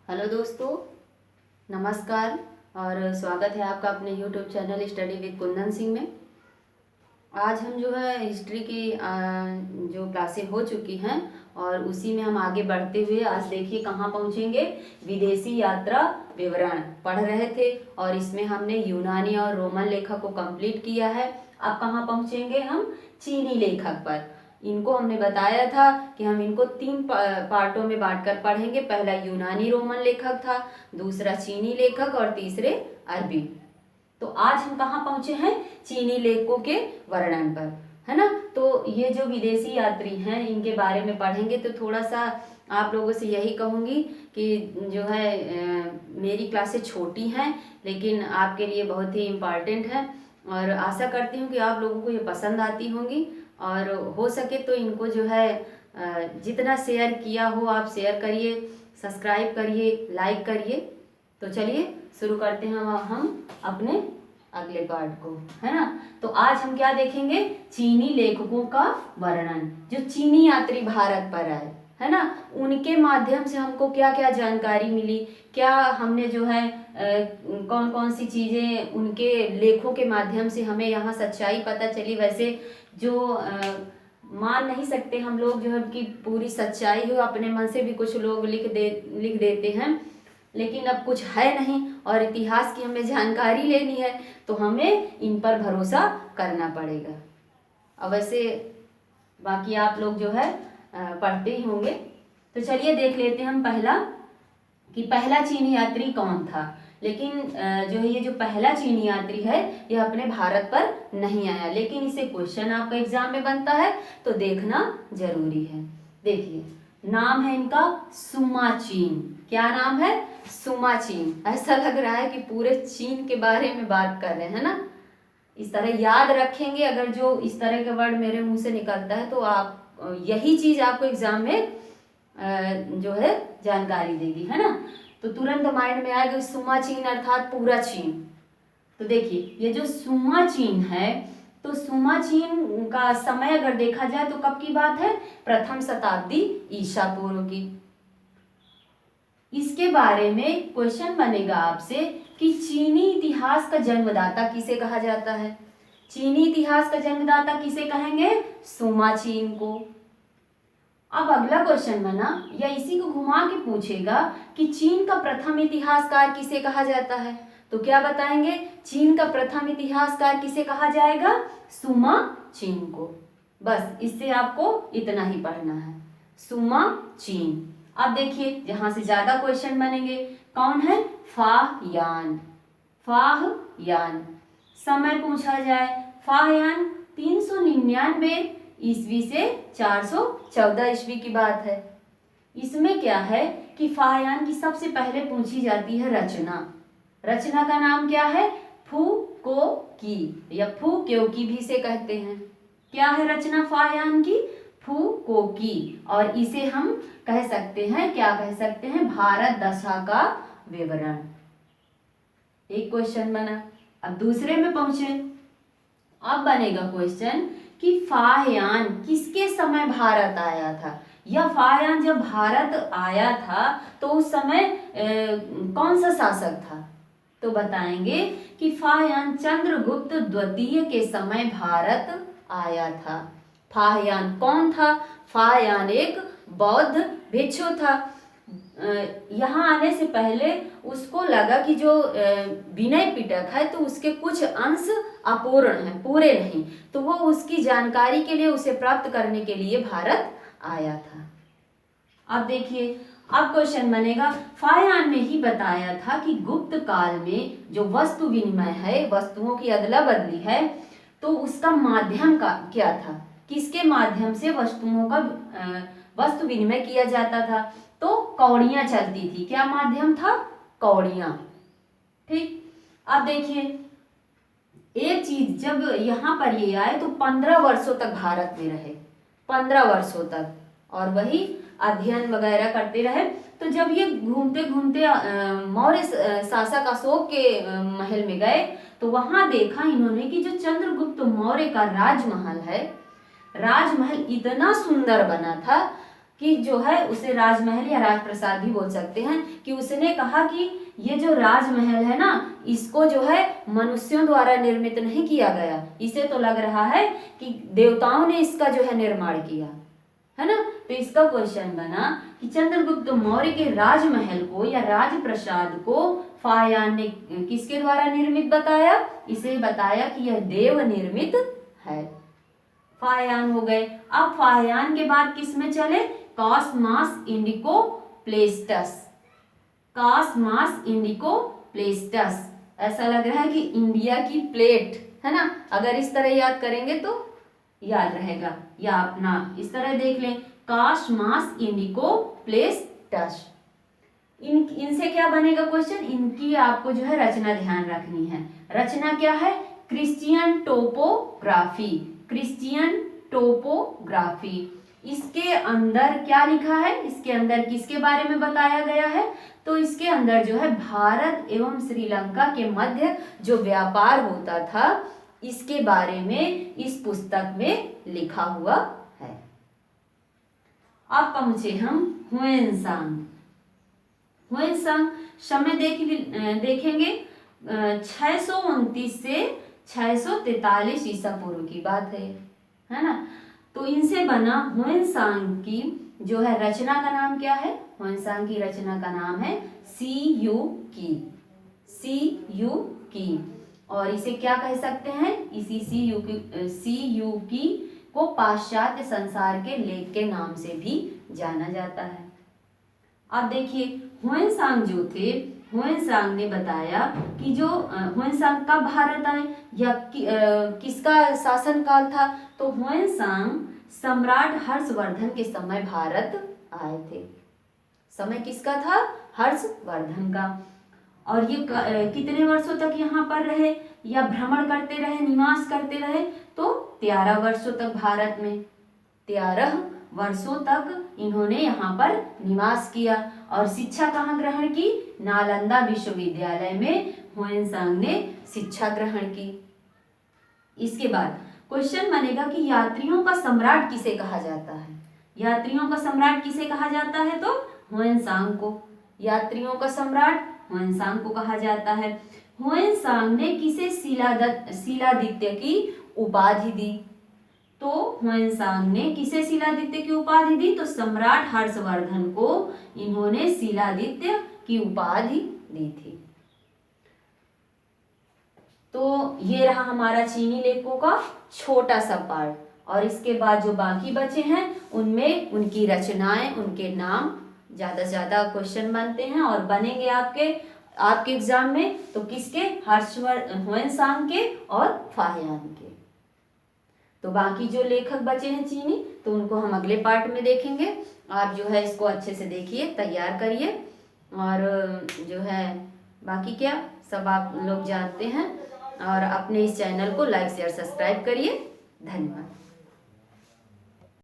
Hello दोस्तों, नमस्कार और स्वागत है आपका अपने YouTube channel study with Kundan Singh में। आज हम जो है हिस्ट्री की जो क्लासें हो चुकी हैं और उसी में हम आगे बढ़ते हुए आज देखिए कहाँ पहुँचेंगे। विदेशी यात्रा विवरण पढ़ रहे थे और इसमें हमने यूनानी और रोमन लेखक को कंप्लीट किया है। अब कहाँ पहुँचेंगे हम? चीनी लेखक पर। इनको हमने बताया था कि हम इनको तीन पार्टों में बांटकर पढ़ेंगे। पहला यूनानी रोमन लेखक था, दूसरा चीनी लेखक और तीसरे अरबी। तो आज हम कहाँ पहुँचे हैं? चीनी लेखकों के वर्णन पर, है ना। तो ये जो विदेशी यात्री हैं इनके बारे में पढ़ेंगे। तो थोड़ा सा आप लोगों से यही कहूँगी कि जो है मेरी क्लासें छोटी हैं लेकिन आपके लिए बहुत ही इम्पॉर्टेंट है और आशा करती हूँ कि आप लोगों को ये पसंद आती होंगी। और हो सके तो इनको जो है जितना शेयर किया हो आप शेयर करिए, सब्सक्राइब करिए, लाइक करिए। तो चलिए शुरू करते हैं हम अपने अगले पार्ट को, है ना। तो आज हम क्या देखेंगे? चीनी लेखकों का वर्णन। जो चीनी यात्री भारत पर आए, है ना, उनके माध्यम से हमको क्या क्या जानकारी मिली, क्या हमने जो है कौन कौन सी चीज़ें उनके लेखों के माध्यम से हमें यहाँ सच्चाई पता चली। वैसे जो मान नहीं सकते हम लोग जो है कि पूरी सच्चाई हो, अपने मन से भी कुछ लोग लिख देते हैं, लेकिन अब कुछ है नहीं और इतिहास की हमें जानकारी लेनी है तो हमें इन पर भरोसा करना पड़ेगा। अब वैसे बाकी आप लोग जो है पढ़ते ही होंगे। तो चलिए देख लेते हैं हम पहला चीनी यात्री कौन था। लेकिन जो है ये जो पहला चीनी यात्री है ये अपने भारत पर नहीं आया, लेकिन इसे क्वेश्चन आपका एग्जाम में बनता है तो देखना जरूरी है। देखिए नाम है इनका सुमाचीन। क्या नाम है? सुमाचीन। ऐसा लग रहा है कि पूरे चीन के बारे में बात कर रहे हैं ना। इस तरह याद रखेंगे, अगर जो इस तरह के वर्ड मेरे मुंह से निकलता है तो आप यही चीज आपको एग्जाम में जो है जानकारी देगी, है ना। तो तुरंत माइंड में आएगा सुमा चीन अर्थात पूरा चीन। तो देखिए ये जो सुमा चीन है, तो सुमा चीन का समय अगर देखा जाए तो कब की बात है? प्रथम शताब्दी ईसा पूर्व की। इसके बारे में क्वेश्चन बनेगा आपसे कि चीनी इतिहास का जन्मदाता किसे कहा जाता है? चीनी इतिहास का जन्मदाता किसे कहेंगे? सुमा चीन को। अब अगला क्वेश्चन बना या इसी को घुमा के पूछेगा कि चीन का प्रथम इतिहासकार किसे कहा जाता है? तो क्या बताएंगे? चीन का प्रथम इतिहासकार किसे कहा जाएगा? सुमा चीन को। बस इससे आपको इतना ही पढ़ना है, सुमा चीन। अब देखिए जहां से ज्यादा क्वेश्चन बनेंगे, कौन है? फाहयान। फाहयान समय पूछा जाए, फाहयान 399 ईस्वी से 414 ईस्वी की बात है। इसमें क्या है कि फाहयान की सबसे पहले पूछी जाती है रचना। रचना का नाम क्या है? फू को की या फू क्यों की भी से कहते हैं। क्या है रचना फाहयान की? फू को की। और इसे हम कह सकते हैं, क्या कह सकते हैं? भारत दशा का विवरण। एक क्वेश्चन बना। अब दूसरे में पहुंचे। अब बनेगा क्वेश्चन कि फाहयान किसके समय भारत आया था, या फाहयान जब भारत आया था तो उस समय कौन सा शासक था? तो बताएंगे कि फाहयान चंद्रगुप्त द्वितीय के समय भारत आया था। फाहयान कौन था? फाहयान एक बौद्ध भिक्षु था। यहाँ आने से पहले उसको लगा कि जो विनय पिटक है तो उसके कुछ अंश अपूर्ण हैं, पूरे नहीं, तो वो उसकी जानकारी के लिए, उसे प्राप्त करने के लिए भारत आया था। अब देखिए अब क्वेश्चन बनेगा, फाहयान ने ही बताया था कि गुप्त काल में जो वस्तु विनिमय है, वस्तुओं की अदला बदली है, तो उसका माध्यम का क्या था? किसके माध्यम से वस्तुओं का वस्तु विनिमय किया जाता था? तो कौड़ियां चलती थी। क्या माध्यम था? कौड़ियां। ठीक। अब देखिए एक चीज, जब यहाँ पर ये आए तो 15 वर्षों तक भारत में रहे, 15 वर्षों तक, और वही अध्ययन वगैरह करते रहे। तो जब ये घूमते घूमते मौर्य शासक अशोक के महल में गए तो वहां देखा इन्होंने कि जो चंद्रगुप्त मौर्य का राजमहल है, राजमहल इतना सुंदर बना था कि जो है उसे राजमहल या राजप्रसाद भी बोल सकते हैं, कि उसने कहा कि ये जो राजमहल है ना, इसको जो है मनुष्यों द्वारा निर्मित नहीं किया गया, इसे तो लग रहा है कि देवताओं ने इसका जो है निर्माण किया है ना। तो इसका क्वेश्चन बना कि चंद्रगुप्त मौर्य के राजमहल को या राजप्रसाद को फाहयान ने किसके द्वारा निर्मित बताया? इसे बताया कि यह देव निर्मित है। फाहयान हो गए। अब फाहयान के बाद किस में चले? कॉस्मास इंडिको प्लेस्टस। कॉस्मास इंडिको प्लेस्टस, ऐसा लग रहा है कि इंडिया की प्लेट है ना। अगर इस तरह याद करेंगे तो याद रहेगा, या अपना इस तरह देख लें, कॉस्मास इंडिको प्लेस्टस। इनसे क्या बनेगा क्वेश्चन? इनकी आपको जो है रचना ध्यान रखनी है। रचना क्या है? Christian topography. Christian topography. इसके अंदर क्या लिखा है? इसके अंदर किसके बारे में बताया गया है? तो इसके अंदर जो है भारत एवं श्रीलंका के मध्य जो व्यापार होता था, इसके बारे में इस पुस्तक में लिखा हुआ है। अब पहुंचे हम ह्वेनसांग। ह्वेनसांग समय देखेंगे 629 से 643 ईसा पूर्व की बात है ना। तो इनसे बना ह्वेनसांग की जो है रचना का नाम क्या है? ह्वेनसांग की रचना का नाम है सीयू की। सीयू की। और इसे क्या कह सकते हैं? इसी सीयू की को पाश्चात्य संसार के लेख के नाम से भी जाना जाता है। अब देखिए ह्वेनसांग जो थे, ह्वेनसांग ने बताया कि जो ह्वेनसांग कब भारत आए या किसका शासन काल था? तो ह्वेनसांग सम्राट हर्षवर्धन के समय भारत आए थे। समय किसका था? हर्षवर्धन का। और ये कितने वर्षों तक यहाँ पर रहे या भ्रमण करते रहे, निवास करते रहे? तो 13 वर्षों तक भारत में, 13 वर्षों तक इन्होंने यहाँ पर निवास किया। और शिक्षा कहाँ ग्रहण की? नालंदा विश्वविद्यालय में ह्वेनसांग ने शिक्षा ग्रहण की। इसके बाद क्वेश्चन बनेगा कि यात्रियों का सम्राट किसे कहा जाता है? यात्रियों का सम्राट किसे कहा जाता है? तो ह्वेनसांग को। यात्रियों का सम्राट ह्वेनसांग को कहा जाता है। ह्वेनसांग ने किसे शिलादित्य की उपाधि दी? तो ह्वेनसांग ने किसे शिलादित्य की उपाधि दी? तो सम्राट हर्षवर्धन को इन्होंने शिलादित्य की उपाधि दी थी। तो ये रहा हमारा चीनी लेखों का छोटा सा पार्ट। और इसके बाद जो बाकी बचे हैं उनमें उनकी रचनाएं, उनके नाम ज्यादा से ज्यादा क्वेश्चन बनते हैं और बनेंगे आपके एग्जाम में। तो किसके? ह्वेनसांग के और फाहयान के। तो बाकी जो लेखक बचे हैं चीनी, तो उनको हम अगले पार्ट में देखेंगे। आप जो है इसको अच्छे से देखिए, तैयार करिए, और जो है बाकी क्या सब आप लोग जानते हैं। और अपने इस चैनल को लाइक शेयर सब्सक्राइब करिए। धन्यवाद।